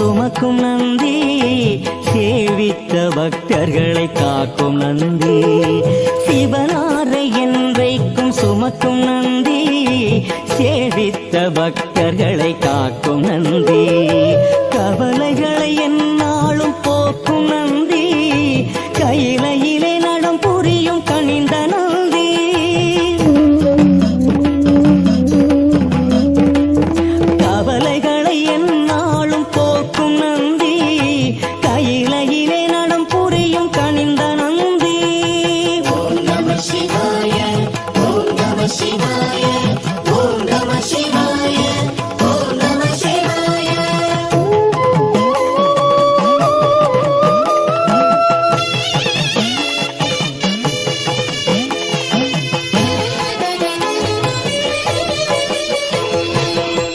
சுமக்கும் நந்தி, சேவித்த பக்தர்களை காக்கும் நந்தி. சிவனாரை என்றைக்கும் சுமக்கும் நந்தி, சேவித்த பக்தர்களை காக்கும் நந்தி. கவலைகளை எந்நாளும் போக்கும் நந்தி,